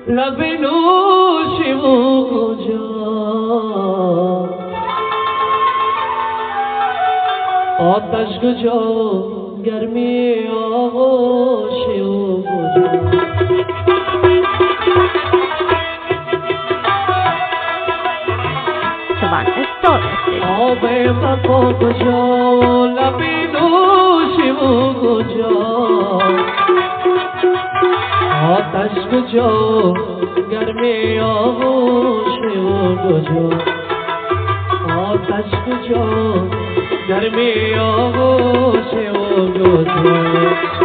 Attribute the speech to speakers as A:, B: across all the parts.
A: लबिनो शिवो गुजो आतश गुजो गर्मी आओ शिव गुजो आवे बको गुजो लबिनो शिव गुजो आतश गुजो गर्मी आओ शिव गुजो आतश गुजो गर्मी आओ शिव गुजो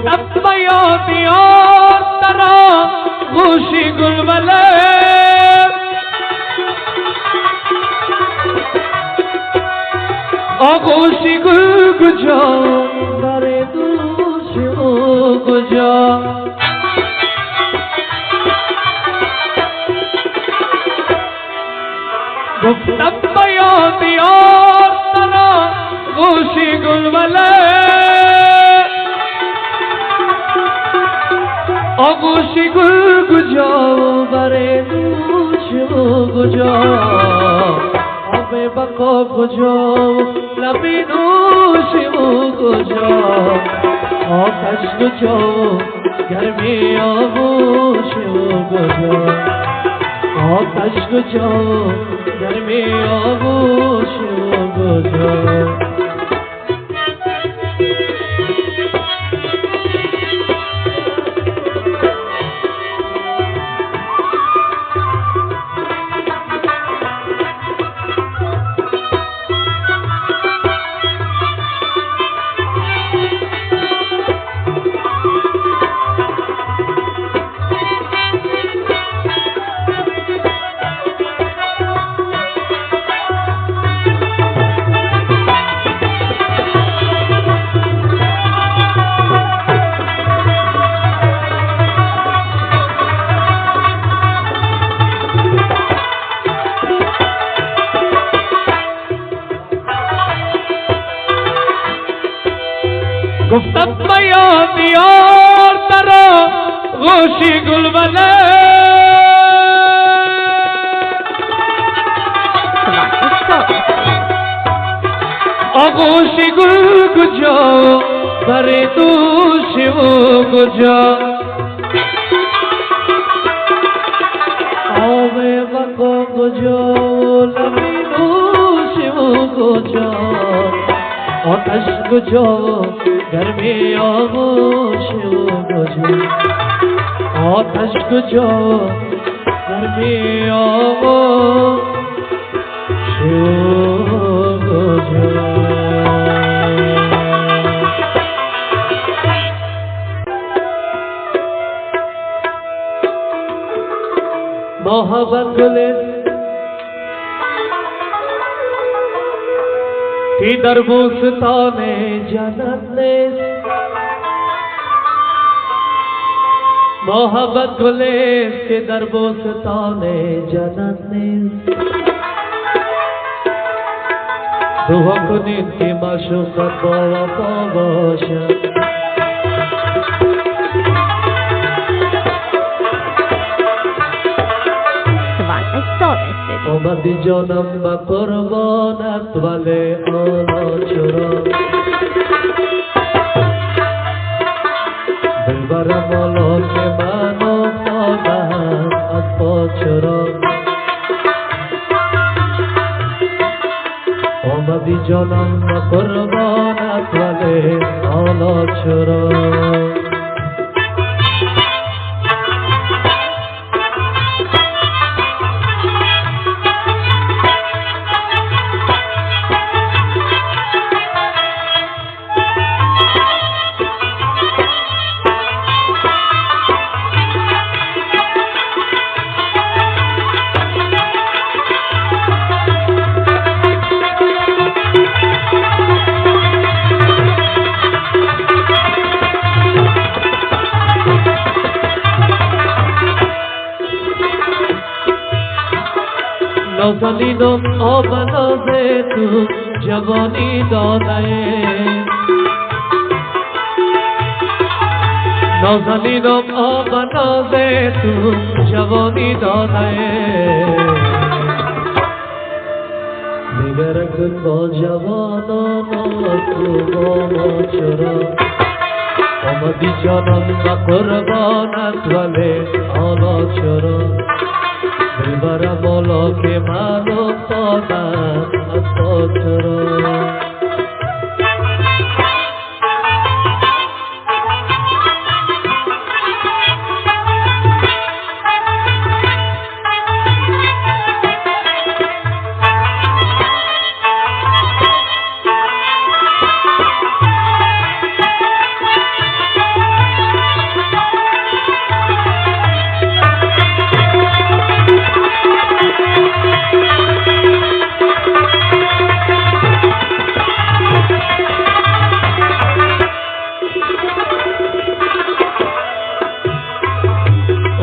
A: तत्मयो दियो तरो गुशी गुलबले ओ गुशी गुल गुजो दरे दूशी गुजो तत्मयो दियो तरो गुशी गुलबले अगुशी गुल गुजो बरे दूशो गुजो अबे बको गुजो लबिनो शिव गुजो आतश गुजो गर्मी आओ शिव गुजो आतश गुजो गर्मी आओ शिव गुजो गुफ्तमयो दियो तरो गुशी गुलबले ओ गुशी गुल गुजो बरे तू शिव गुजो आवे बको गुजो लबिनो शिव गुजो आतश गुजो गर्मी आओ शिव गुजो आतश गुजो गर्मी आओ शिव गुजो मोहब्बत की दरबूस्ताने जन्नत ने मोहब्बत गुले के दरबूस्ताने जन्नत ने दुहक नीति माशुकत बावश ओमदी जनम कुर्बानत वाले आलोचना दिलबर मोलो के मानो सादात पोचरा ओमदी जनम कुर्बानत वाले অলচর নজলিনম অবনজে তু জবনি দনায়ে নজলিনম অবনজে তু জবনি দনায়ে নিগরক বজবন নতু গোচর অমদি জনম করবনাত্বলে অলচর দিলবর বলকে মানো সদা অতচর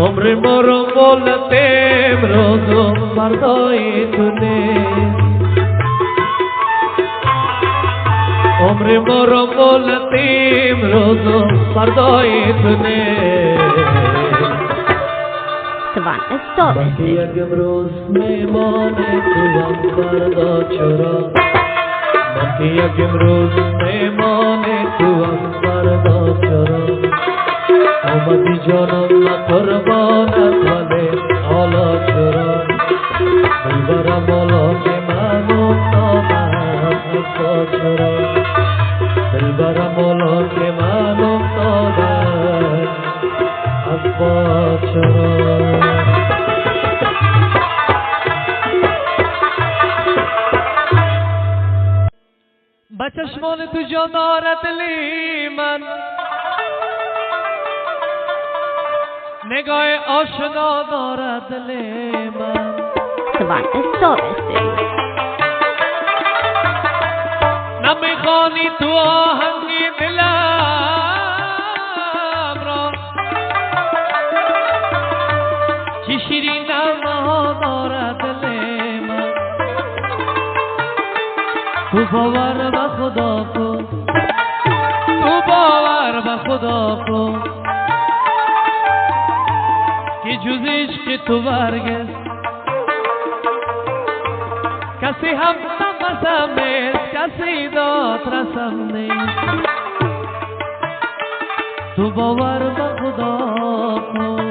A: ওমরে মোর বলতে মৃদ মর্দই তুনে ওমরে মোর বলতে মৃদ মর্দই তুনে বাকিয়া গমরোজ মে মনে তুয়াম মর্দ চোর বাকিয়া গমরোজ মে মনে তুয়াম মর্দ চোর অমদি জনম করবনাত্বলে অলচর দিলবর বলকে মানো সদা অতচর দিলবর বলকে মানো সদা অতচর بچشمان تو جا دارد لیمن نگاه آشنا دارد لیمن نمیخوانی تو آهنگی دلم را چی شیرین نما دارد لیمن تو باور به خدا کن تو باور به خدا کن که جز عشق تو برگز کسی هم نمسم نیست کسی داد رسم نیست تو باور به خدا کن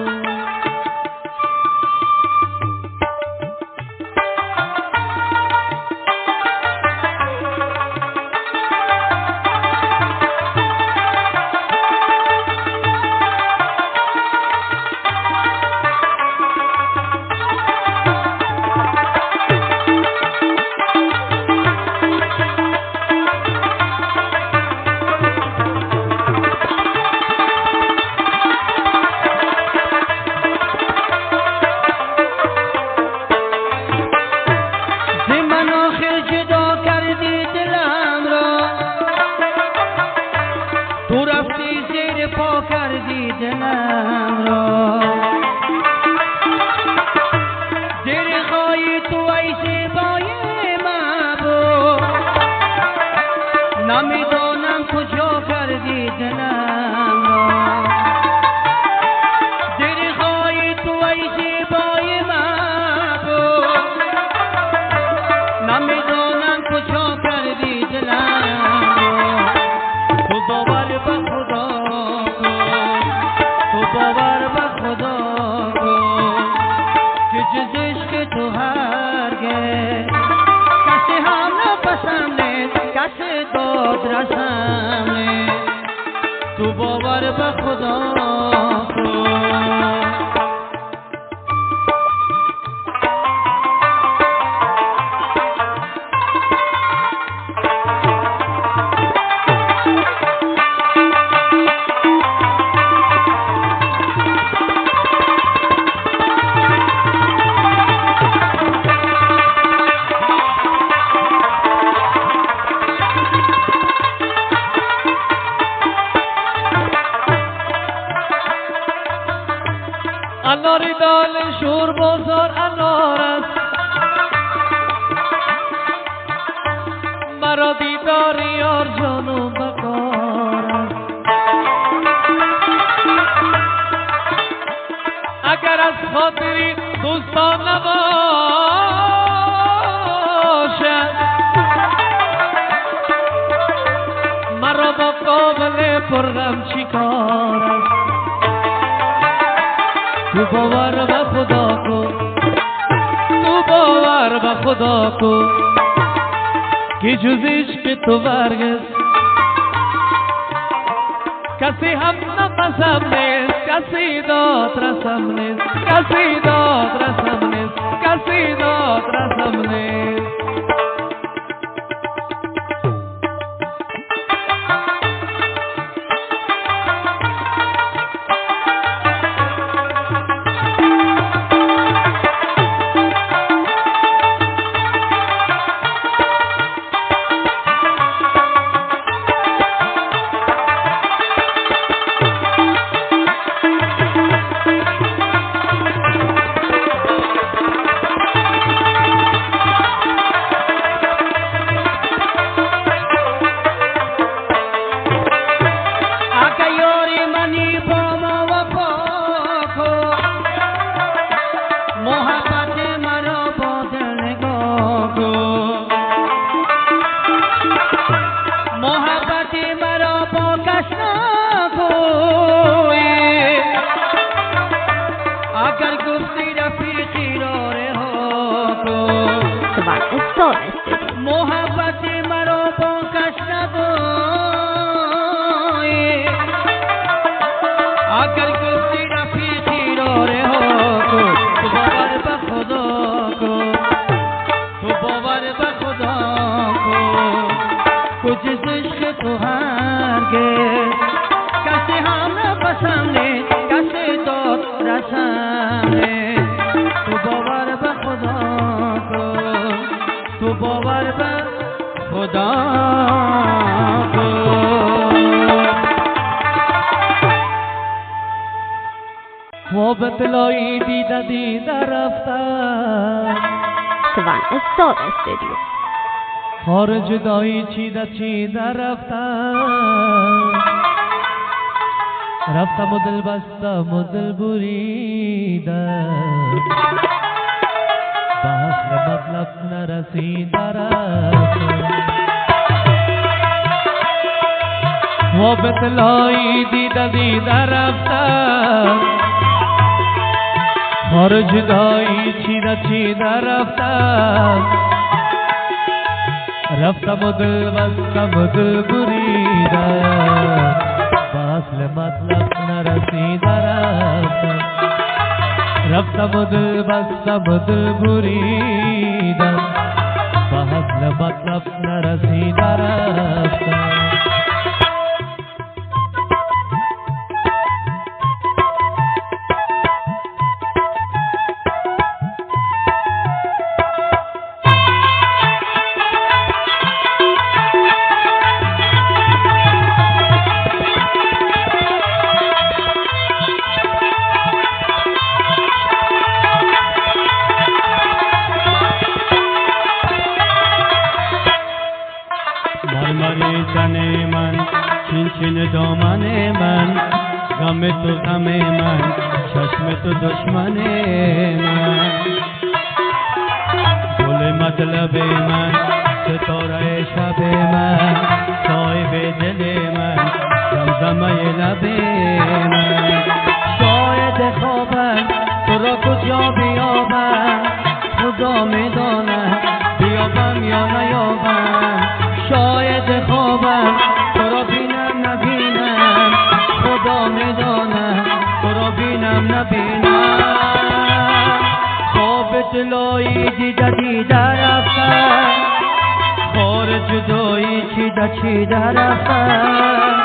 A: نمیدانم کجا کردی دلم را دلخواه تو ای زیبای محبوب نمیدانم کجا کردی دلم را تو باور به خدا کن تو باور به خدا کن که جز عشق تو هرگز کسی هم نپسند کسی داد رسم تو باور به خدا کن. اناری دال شور بازار انار است، مرا دیدار یار جانو بکار است. اگر از خاطری دوستان نباشد، مرا با قابل پرغم چی کار است. تو باور به خدا کن، تو باور به خدا کن که جز عشق تو برگز کسی هم نفسم نیست، کسی داد رسم نیست، کسی داد رسم نیست، کسی داد رسم نیست. मोहब्बती मरो कष्ट अगर कुछ रफीकी रो रे हो तो बाबर बखुदा को, तो बाबर बखुदा को कुछ इश्क तुहारगे कैसे हम पसंदे कैसे तो रसाने, तो बाबर बखुदा को, तो बाबर बखुदा को. خوابت لایی دیده دیده رفتم
B: سوان استار استودیو
A: خار جدایی چیده چیده رفتم رفتم و دل بستم و دل بریدم به اصل مطلب نرسیده رفتم خوابت لایی دیده دیده رفتم خار جدایی چیده چیده رفتم رفتم و دل بستم و دل بریدم به اصل مطلب نرسیده رفتم رفتم و دل بستم و دل بریدم به اصل مطلب نرسیده رفتم.
C: مرمری تن من چین چین دامن من غم تو غم من چشم تو دشمن من گل مطلب من ستاره شب من صاحب دل من زمزمه لب من
A: شاید خوابم تو را کجا بیابم خدا میداند بیابم یا نیابم شاید خوابم تو را بینم نبینم بتلوی دیده دیده رفتن خور جدایی چیده چیده رفتن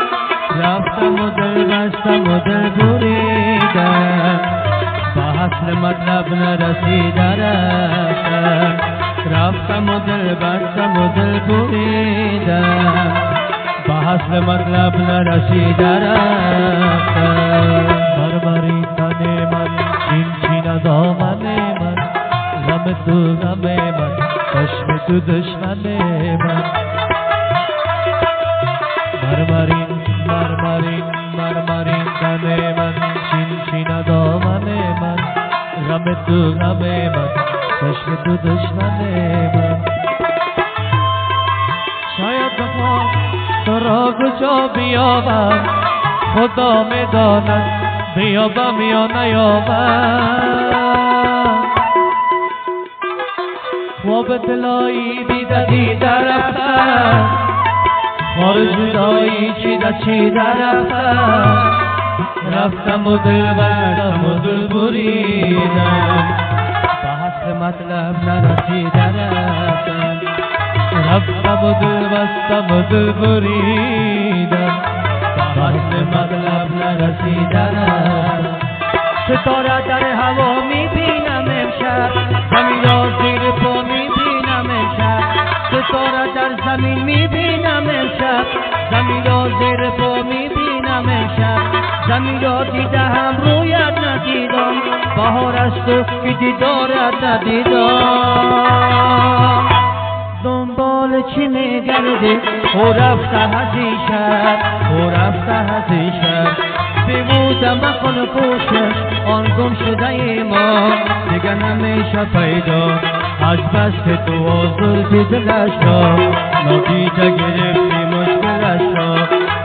A: رفتم و دل بستم و دل بریدم به حصل مطلب نرسیده رفتم رفتم و دل بستم و دل بریدم به حصل مطلب نرسیده رفتم
C: مرمری تن من چین چین دامن من غم تو غم من چشم تو دشمن من مرمرین تن من چین چین دامن من غم تو غم من چشم تو دشمن من
A: شاید بخوام تو را کجا بیابم خدا میداند بیابم یا نیابم خواب دلایی دیده دیده رفتن خار جدایی چیده چیده رفتن رفتم و دل بستم و دل بریدم به حصل مطلب نرسیده رفتن رفتم و دل بستم و دل بریدم به حصل مطلب نرسیده رفتن ستاره در هوا میبینم امشب زمین را زیر پا میبینم امشب ستاره در زمین میبینم امشب زمین را زیر پا میبینم امشب زمین را دیدم رویت ندیدم بهار است و که دیدارت ندیدم دنبال چی میگردی او رفته از این شهر او رفته از این شهر بیموده مکن کوشش آن گم شده ما دیگه نمیشه پیدا از بس که تو آزردی دلش را نادیده گرفتی مشکلش را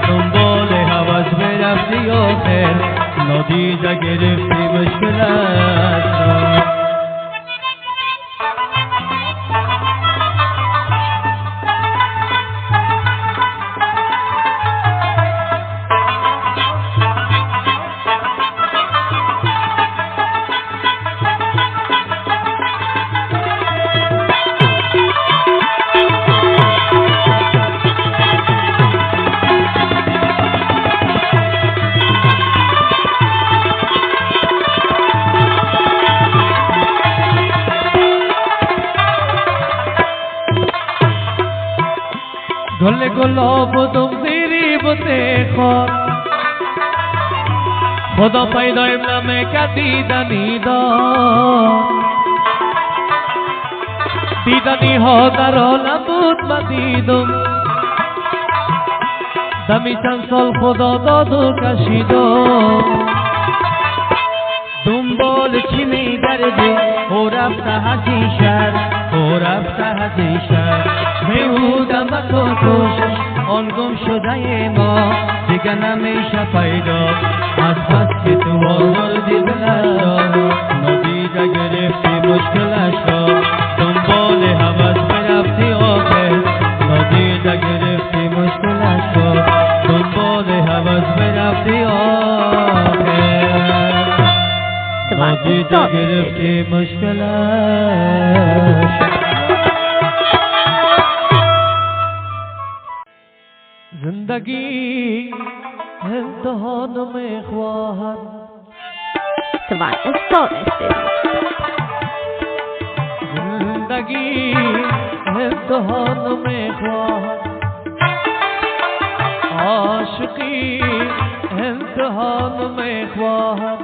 A: دنبال هوس برفتی آخر نادیده گرفتی مشکلش را گل گلاب بودم زیری بوده خور خدا پیدایم نمیکرد دیدنی دار دیدنی ها در عالم بود من دیدم دمی چند سال خدا داد و کشیدم دنبال چی میگردی او رفته از این شهر او رفته از این شهر بیهودم و تو کوشش آن گم شده ما دیگه نمیشه پیدا از بس که تو آزردی دلش را نادیده گرفتی مشکلش را دنبال هوس برفتی آخر نادیده گرفتی مشکلش را دنبال هوس برفتی آخر نادیده گرفتی مشکلش زندگی امتحان میں خواہد
B: Swan Store Studio.
A: زندگی امتحان میں خواہد عاشقی امتحان میں خواہد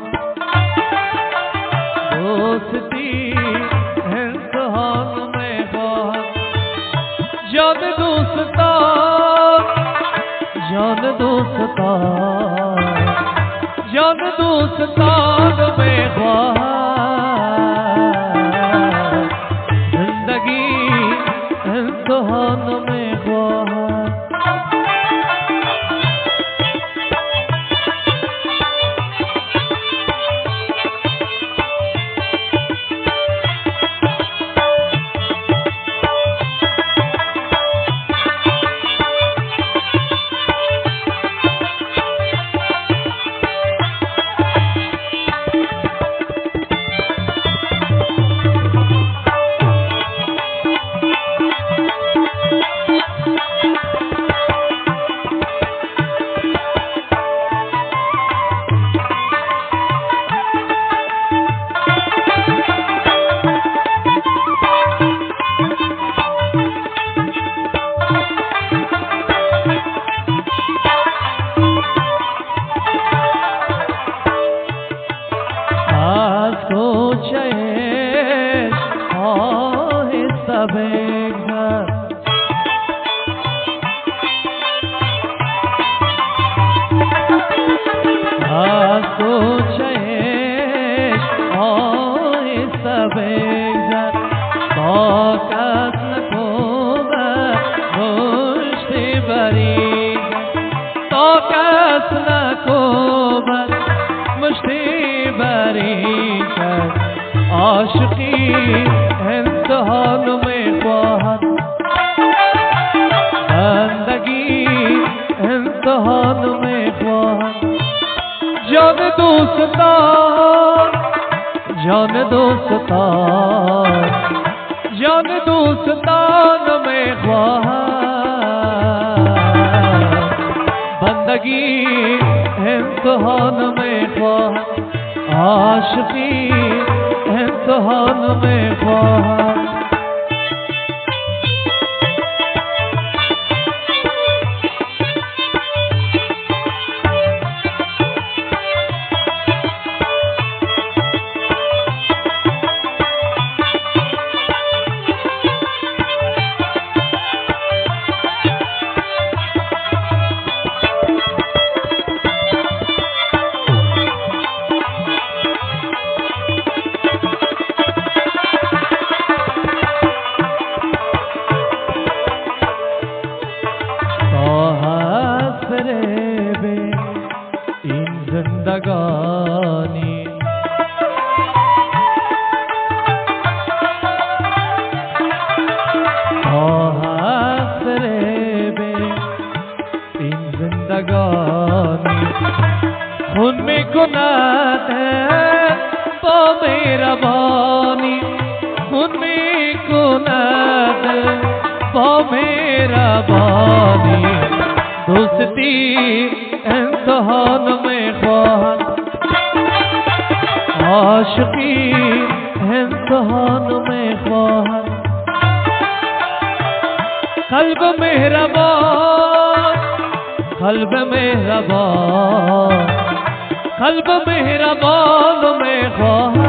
A: دوستی امتحان میں خواہد جان دوستان جان دوستان جان دوستان میں خواہد زندگی امتحان میں خواہد
C: دست نکوبد مشتی بری کرد عاشقی امتحان میخواهد بندگی امتحان میخواهد جان دوستان جان دوستان جان دوستان میخواهد بندگی امتحان میخواهد عاشقی امتحان میخواهد زندگانی این زندگانی خون می کند با مهربانی خون می کند با مهربانی دوستی امتحان میخواهد عاشقی امتحان میخواهد قلب مهربان قلب مهربان قلب مهربان میخواهد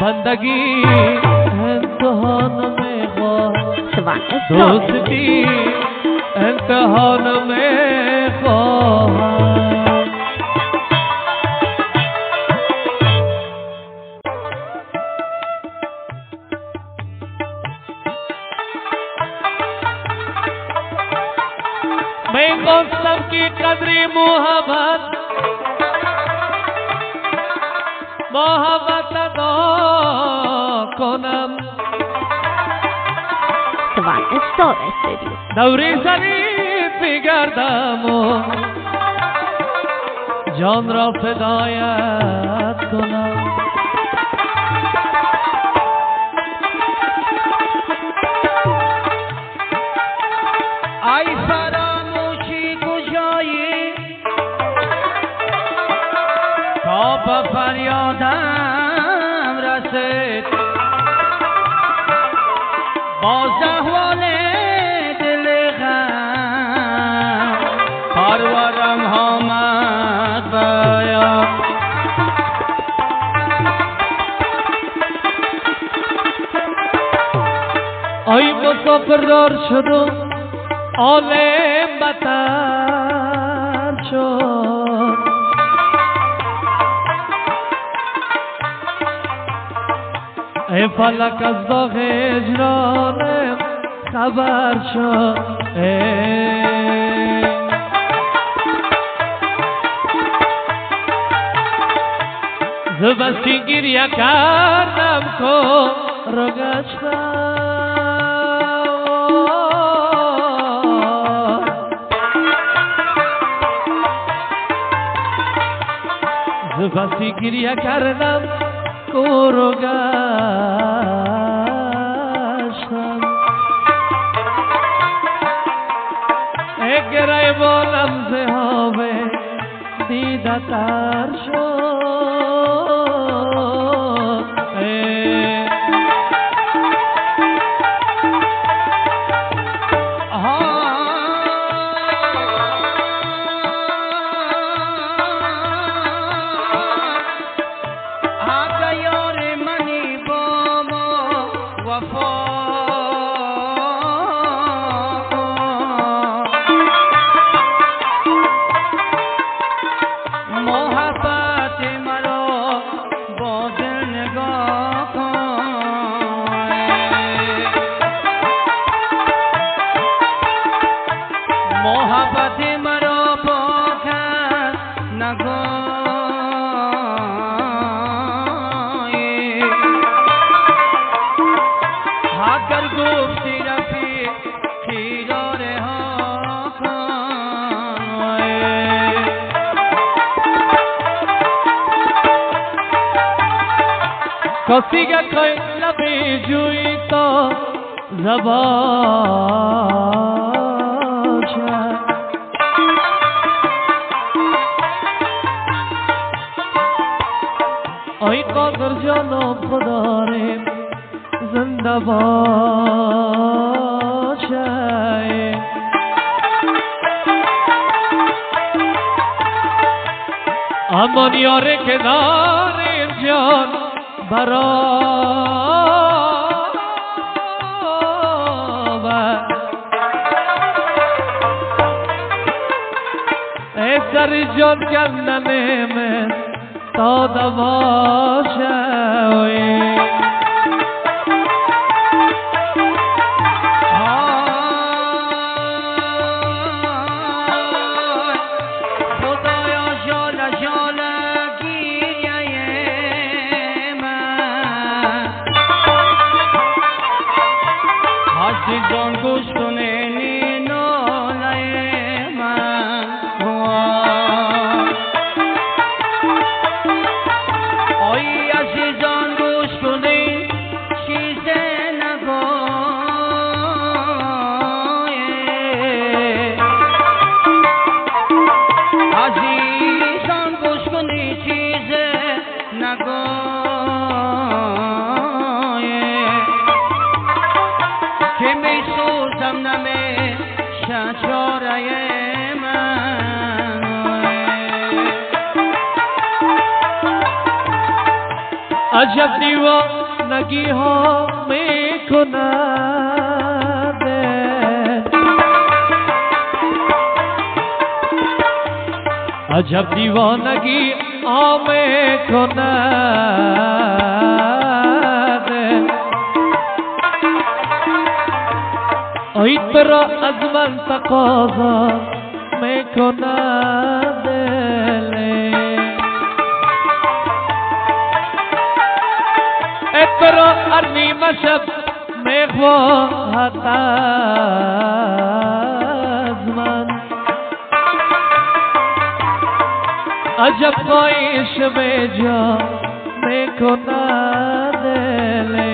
C: بندگی امتحان میخواهد دوستی امتحان میخواهد میں گفتم کی قدری محبت محبت ادا کنم
B: Swan Star Studio.
C: دوری شریف گردم و جان را فدایت کنم
A: ای فراموشی کجایی تا به فریادم رسید باز احوال دل غم پرورم آمد بیان
C: ای مسافردار شدم عالم بتر شد ای فلک از داغ اجرانم خبر شد زبستی گریه کردم کن رو گشتم زبستی گریه کردم کن رو گشتم گرای بالم زهابه دیده تر شد
A: محبت मोहब्बत मरो पोखा नगो हाकर गुफ्ती रफी खीरो रे हो
C: कसी का कोई लबी जुई तो जबान ओई कदर जानो खुदारे जिंदाबाद अमनी और के नारे जान बराबर ऐसर जोन चंदने में तो दबाशे
A: Don't go to any no man. Oh, yes, she don't go to the. She said, "Go." As she don't go to the, she said, "Go."
C: अजब दीवानगी हो मैं खुना दे अजब दीवानगी आ मैं खुना दे इतरा अजमल तकाजा मैं खुना दे इतरा अर्नी मशब मैं वो हताज़मन अजब ख्वाहिश में जा मैं खुना दे ले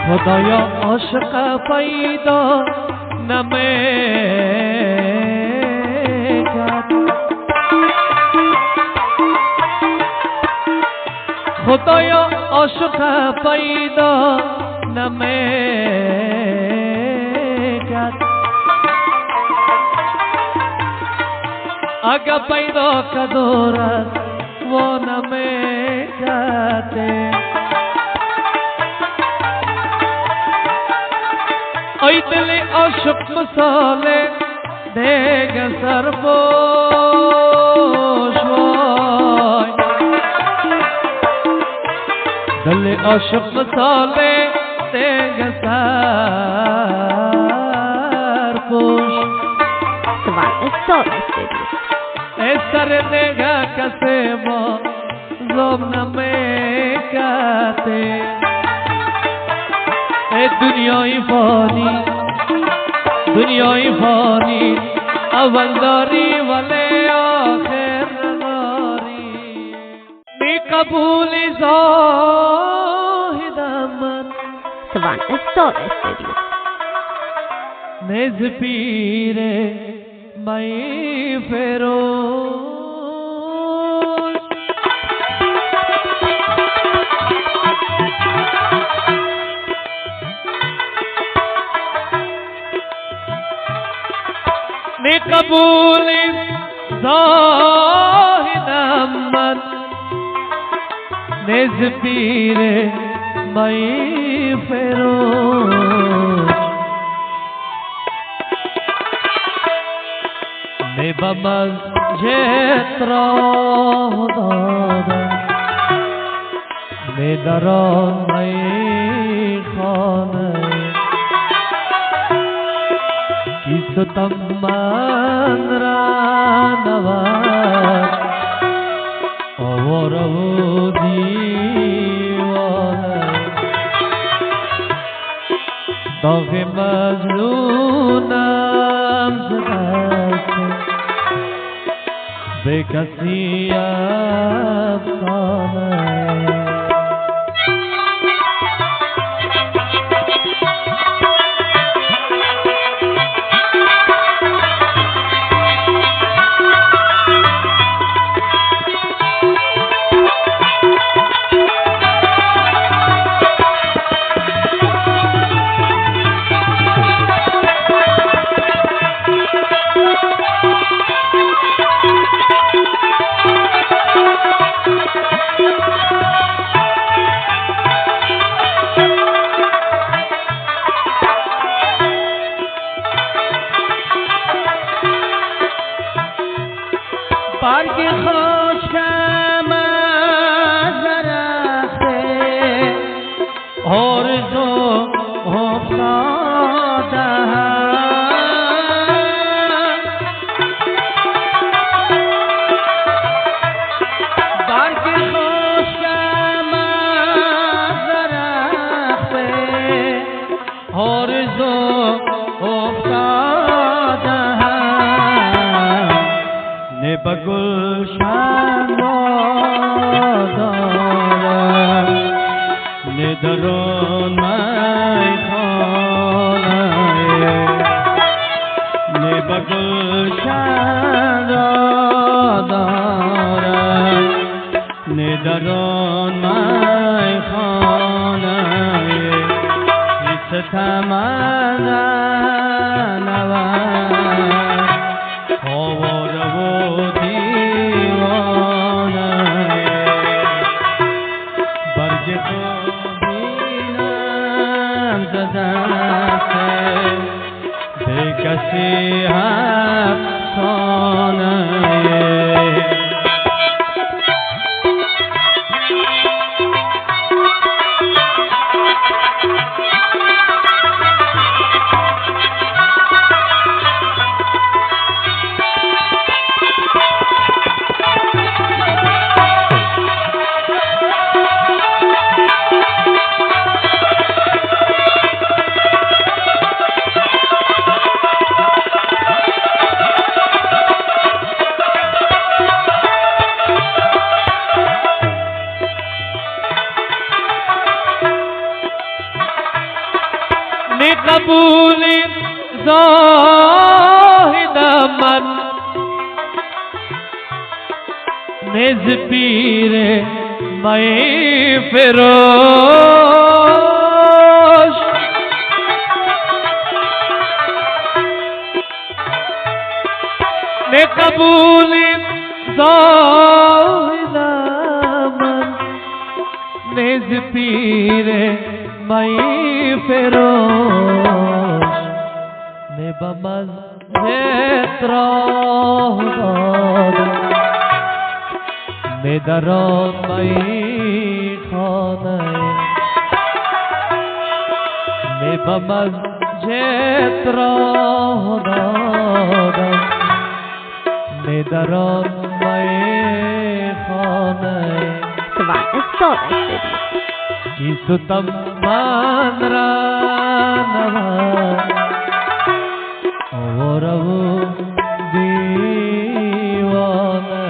C: खुदाया आशिक पैदा न मेरा खुदाया आशिक पैदा न मेरा अगर पैदा का दौरा वो न मेरा ओई दिले आशिक मसाले देगा सरपोश दिले आशिक मसाले देगा सरपोश ऐसर देगा कसे मो जोम न में काते दुनिया फानी دنیای فانی اول داری ولی آخر نداری می قبولی زاهدم من
B: Swan Star Studio.
C: نز پیر مئی فیروز می قبولی زاهدم من نز پیر مئی فیروز می بمز جت راه دادم می دران مئی خانه کی ستم من را نواد آوار و دیوانه داغ مجنونم زدست به کسی افسانه برگ خشکم از درخت آرزو افتاده برگ خشکم از درخت آرزو افتاده به گلشن دارم ندرون میخانه نه به گلشن دارم ندرون میخانه ستم کسی افسانه قبولی زاهدم من نز پیر مئی فیروز نے قبولی زاهدم من نز پیر مئی فیروز نه بمز راه دادم نه دران مئی خانه نه بمز راه دادم نه دران مئی خانه
B: Swan Star Studio.
C: کی ستم من را نواد हूँ दीवाना।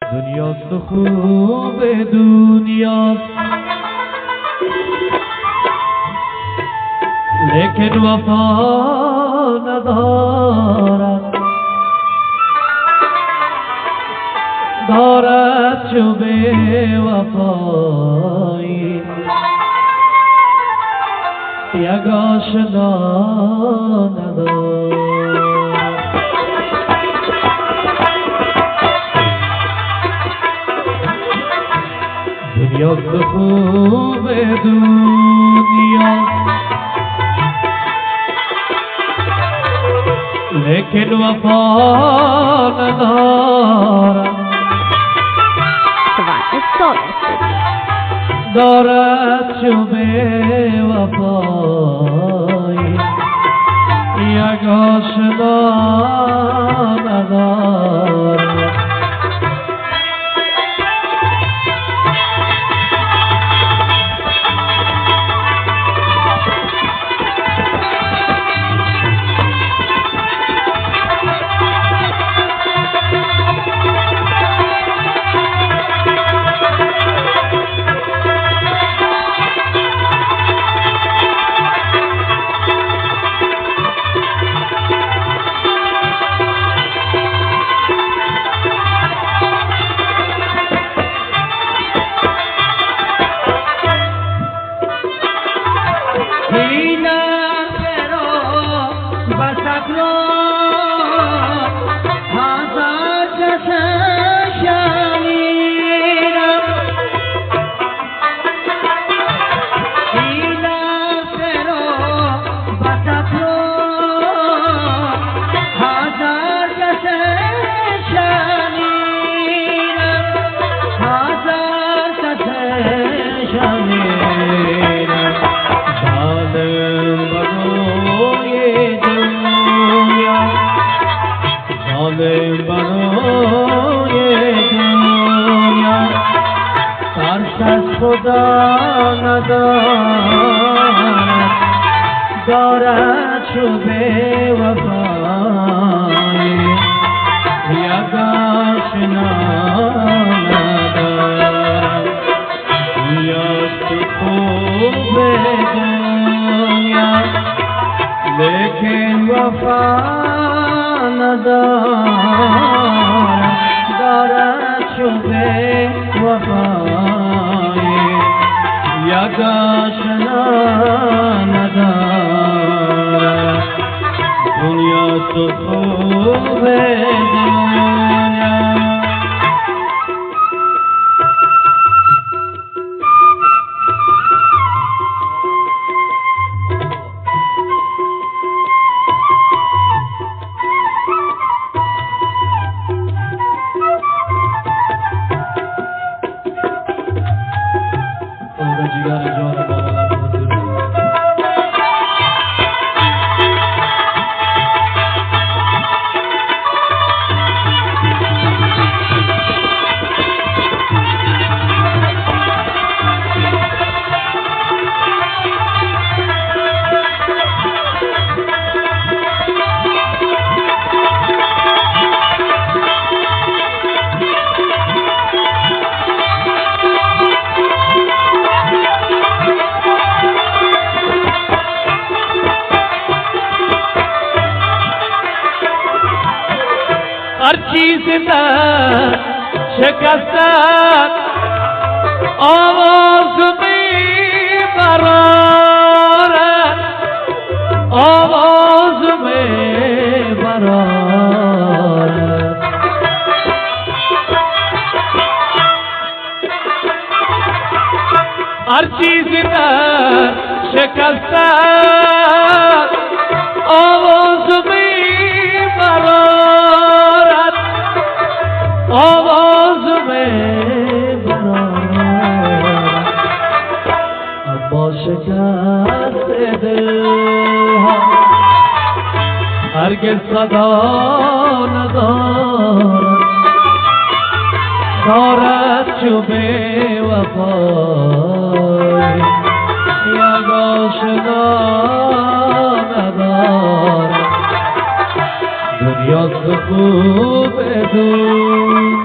C: दुनिया तो खूब है दुनिया, लेकिन वफा न धारत धारत चुबे वफाई या गाशना न दुनिया तो खूब है दुनिया, लेकिन वफा न धारत
B: Swan is Solar Studio.
C: धारत चुबे वफाई या गाशना न धारत। खुदा न दारत चुबे वफाई या गाशना न दारत। दुनिया तो खूब है दुनिया, लेकिन वफा न दारत चुबे वफाई या गाशना न दारत। दुनिया तो खूब है दुनिया। हर चीज में शिकस्त आवाज में बरारत, आवाज में बरारत। हर चीज में शिकस्त आवाज में बरारत, आवाज में बरारत। अब शिकस्त दिल हरगिज़ सदा न दारत चुबे वफाई या آشنا ندارم دنیا تو خوب بدون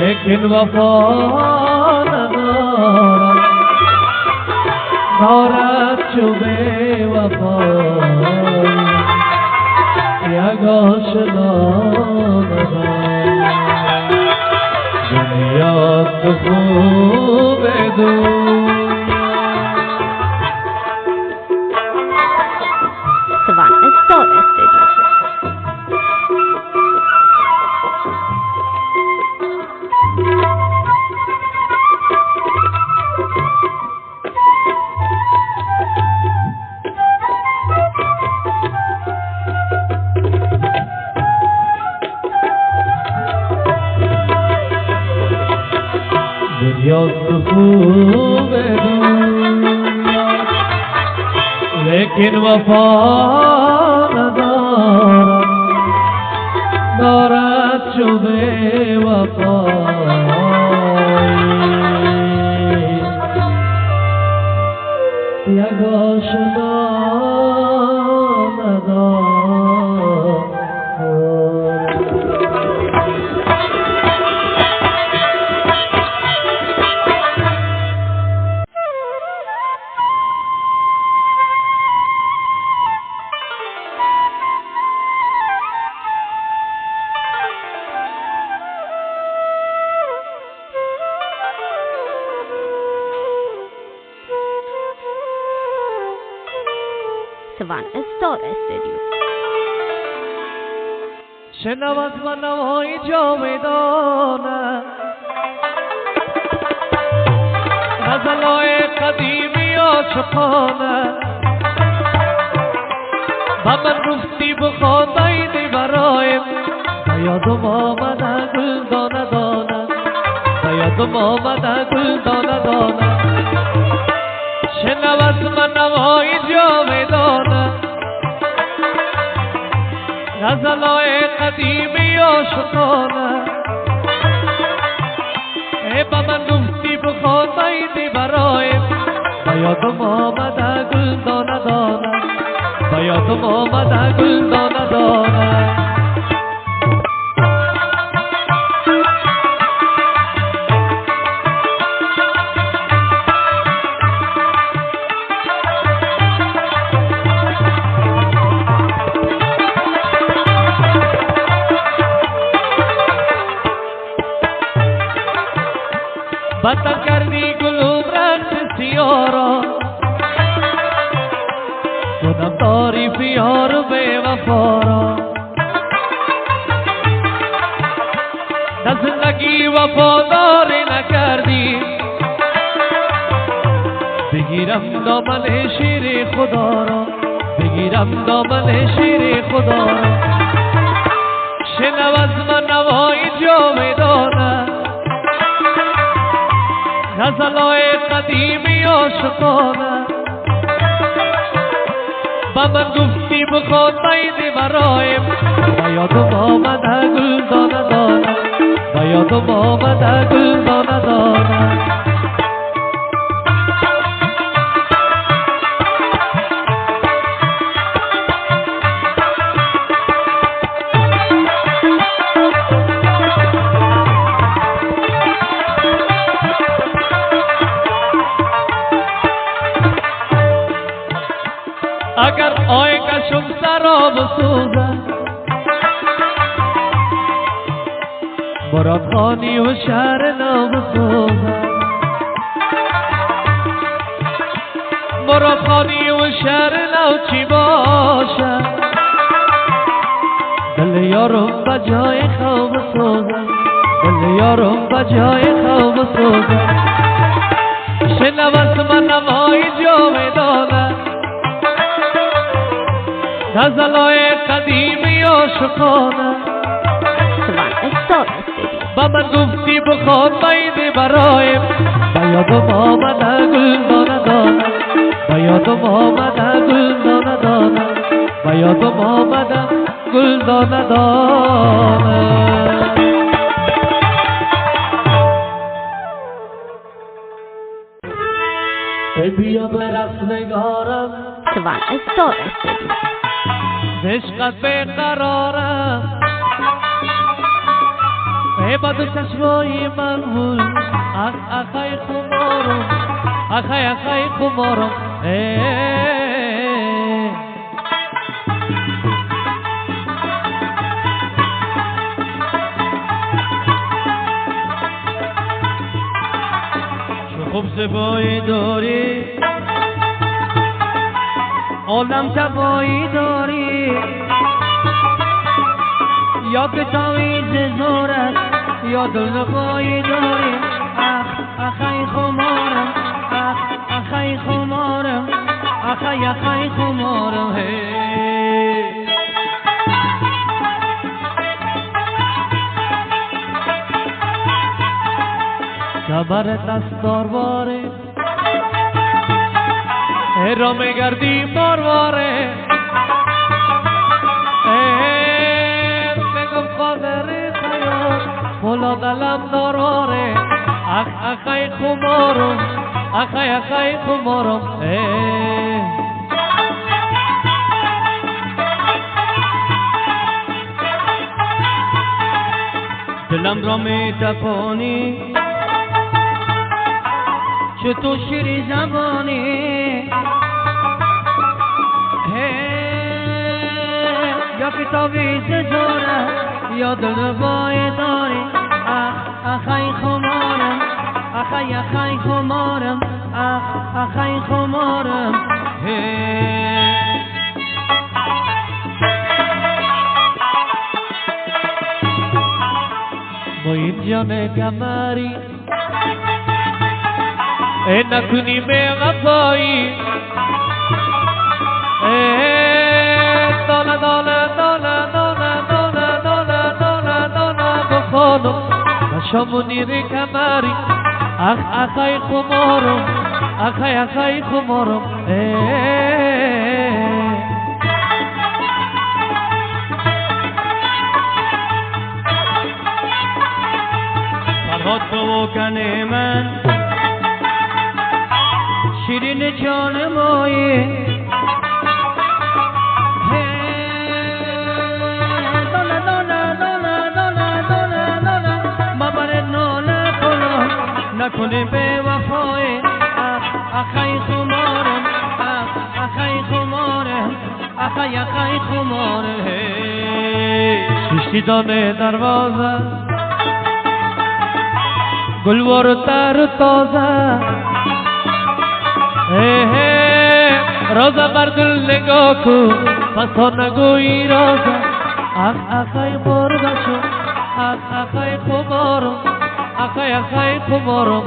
C: لیکن وفا ندارم دارد چو بی وفای یک آشنا ندارم دنیا تو خوب بدون
B: Savannah Star Studio.
C: دنیا تو خوب دنیا لیکن وفا ندارم دارد چو بی وفایی یک آشنا ندارم
B: Savannah Star Studio.
C: شنوت و نوای جاودانه غزلهای قدیمی عاشقانه و من گفتی بخواندیدی برایم و یادم آمده گل دانه دانه و یادم آمده گل دانه دانه شنوت و نوای جاودانه غزلهای قدیمی عاشقانه ای با من گفتی بخواندیدی برایم و یادم آمده گل دانه دانه و یادم آمده گل دانه دانه بطا کردی گلوم رخت سیارا کنم تعریف یار بی وفا را در زندگی وفاداری نکردی بگیرم دامن شیر خدا را بگیرم دامن شیر خدا را شنو از من نوای جاودانه غزلهای قدیمی عاشقانه با من گفتی بخواندیدی برایم و یادم آمده گل دانه دانه و یادم آمده گل دانه دانه اگر آی کشم سراب سوزن مراد خانی و شهر نو سوزن مراد خانی و شهر نو چی باشن دل یارم بجای خواب سوزن دل یارم بجای خواب سوزن شنو از من نوای جاودانه غزلهای قدیمی عاشقانه
B: Savannah Star Studio.
C: با من گفتی بخواندیدی برایم و یادم آمده گل دانه دانه و یادم آمده گل دانه دانه و یادم آمده گل دانه دانه بیا برخنگارم
B: Svan Star Studio.
C: عشقت بقرارم با دو چشمای من بود اخای خمارم اخای خمارم چه خوب زبایی داری عالم تبایی داری یا که تاویز زورت یا دلقایی داری اخای خمارم اخای خمارم اخای خمارم کبر دستار باره را میگردی بارواره بگم قادر خیال مولا دلم دارواره اخای خمارم اخای خمارم دلم را می تپانی چه تو شیری زبانی یا که تاویز زوره یا دلقای داری اخای خمارم اخای خمارم اخای خمارم با این جان گمری نکنی به غفایی داله بخانم نشام نیر کمری اخای خمارم اخای خمارم فرهاد تو کنه من شیرین جان مایی نکنه به وفای اخای خمارم اخای خمارم اخای خمارم ششتی دانه دروازه گلوار تر تازه روزه بر دل نگاه کن پسا نگویی رازه اخای مرده شو اخای خمارم اخای خمارم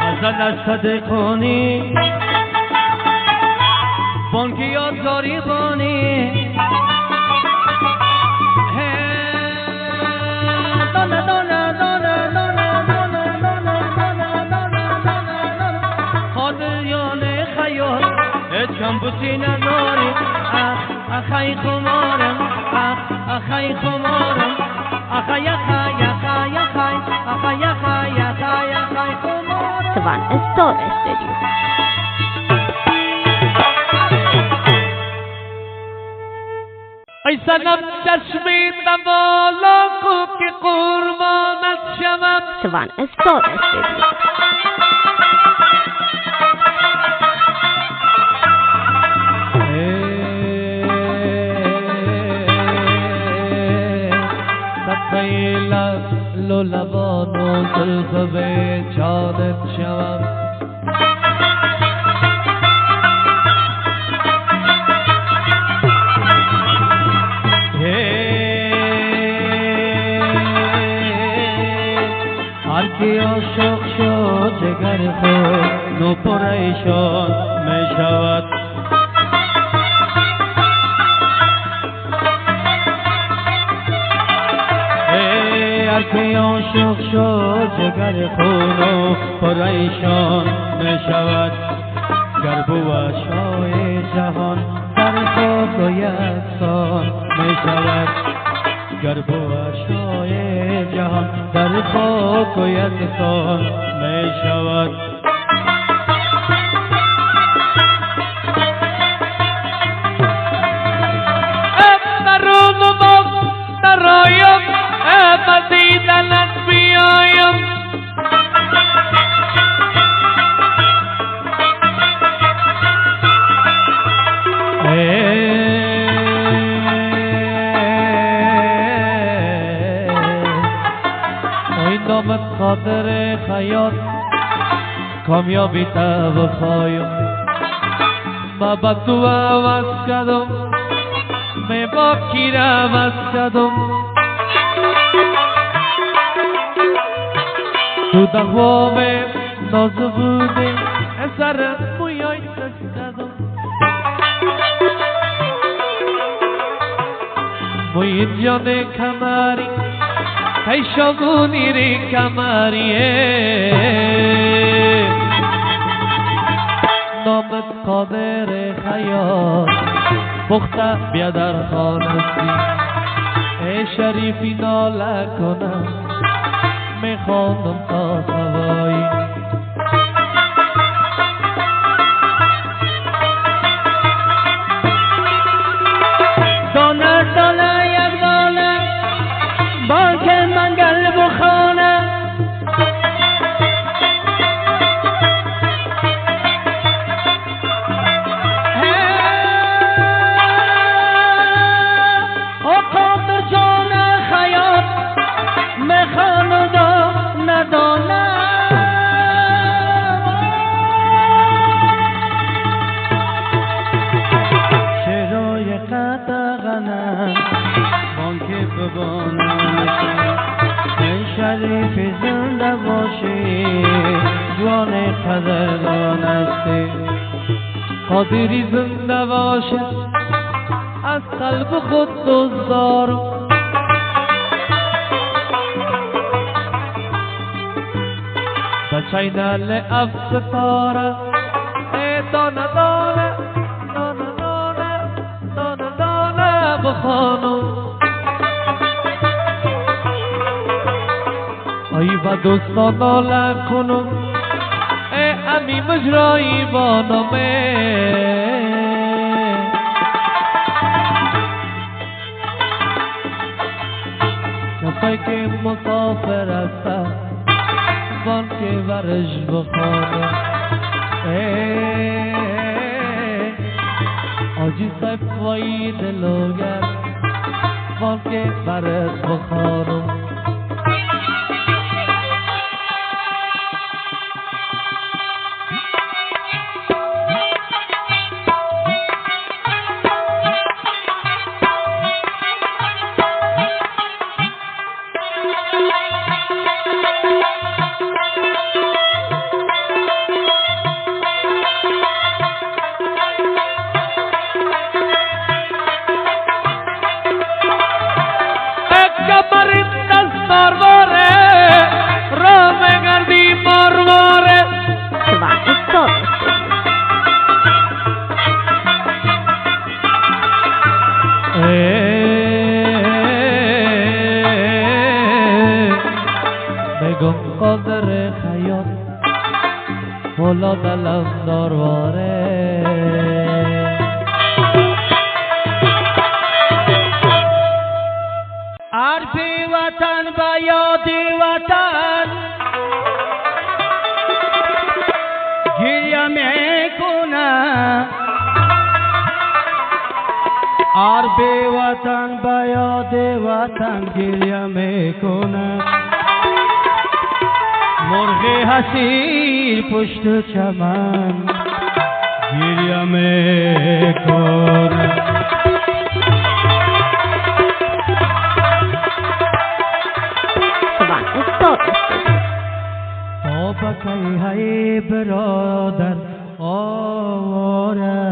C: ازن از صدقانی بانکی یاد داری بانی خادریان خیال اتکم بوتی نداری اخای خمارم اخای خمارم اخای خمارم
B: Svan Star Studio.
C: ای سنم چشمی دوالا کو که قربانت شوم
B: Svan Star Studio.
C: سطحیلا لولبان و زلف به چادت شوم هر کی عاشق شد جگر خود نو پریشان می شود هر کی عاشق شد جگر خود نو پریشان می شود گر بود شاه جهان در خاک و یکسان می شود
A: گر بود شای جهان در خاک و یکسان می شود.
C: روز ما نرایم مزیدنت بیایم
A: ای نامت قادر خیاط کامیابی تا بخوایم ما با تو عوض کردم می با کی را عوض کردم تو دخوام ناز بوده سر مویای دست کردم موی جان کماری کای شگونی ری کماریه نامت قادر خیاط پخته بیا در خانستی ای شریفی ناله کنم میخوانم تا سوایی
D: دانه دانه یک دانه بانک منگل بخانه شریف زنده باشی جوان قدردان هستی
A: قادری زنده باشه از قلب خود دزدارم بچه نل افستاره ای دانه دانه دانه دانه دانه دانه بخانم ای با دوستان ناله کنم ای امی مجرایی بانمه کسایی که مسافر هستن بان که ورش بخانم ای آجی صاحب وای دلوگر بان که برش بخانم قادر خیاط مولا دلم دارواره
D: عرفی وطن با یادی وطن گریه میکنه عرفی وطن با یادی وطن گریه میکنه مرغ حسیر پشت چمن گریه میکنه بکی های برادر آواره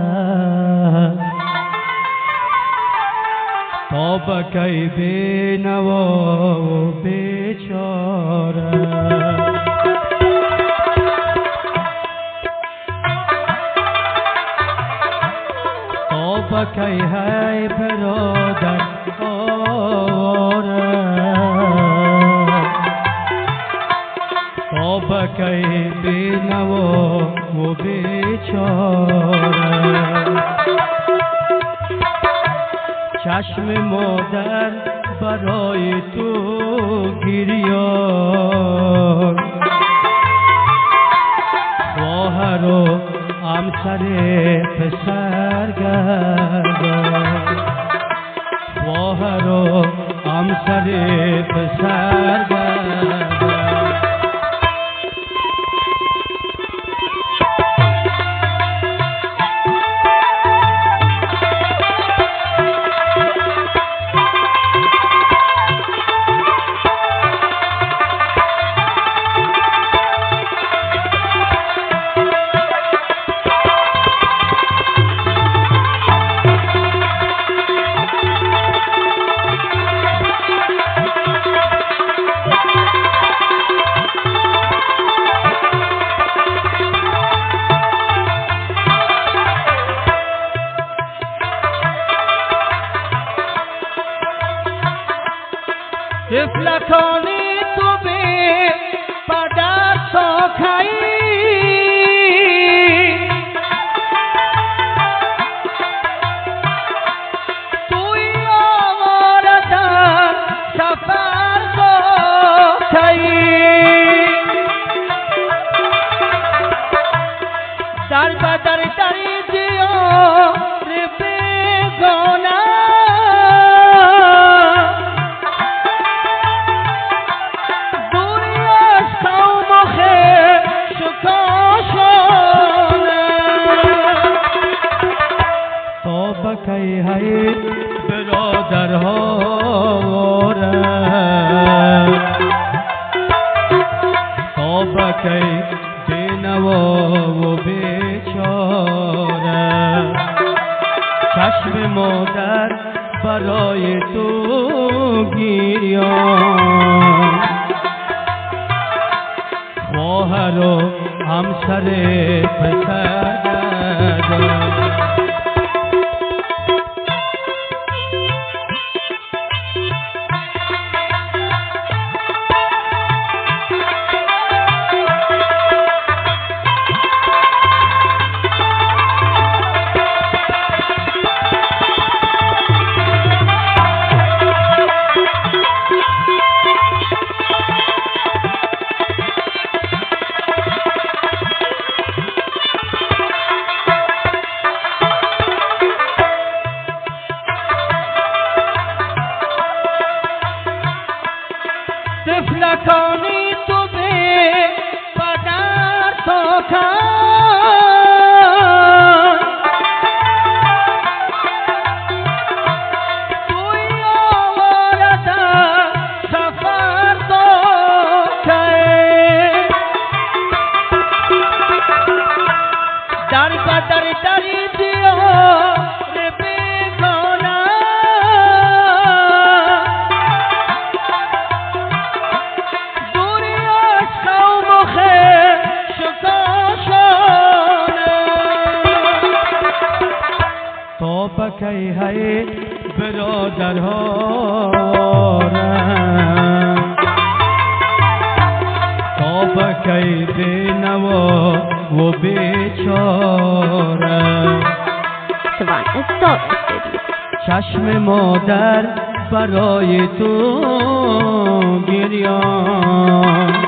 D: تا بکی بی نوا و بیچاره تا بکی های برادر آواره بکی بینوا و بیچاره چشم مادر برای تو گریان خواهر و همسر پسر گردان خواهر و همسر پسر گردان
A: طفلکانی تو به پدر ساخایی توی آوردن سفر ساخایی در بدر دری دیار بگانه
D: بکی های برادرها تا بکی بینوا و بیچاره چشم مادر برای تو گریان خواهر و همسر پسر گردان
A: طفلکانی تو به پدر ساخن توی آوردن سفر ساخن در بدر دری دیار بگانه
D: تا بکی های برادرها تا بکی بینوا و بیچاره
B: Swan Star Studio.
D: چشم مادر برای تو گریان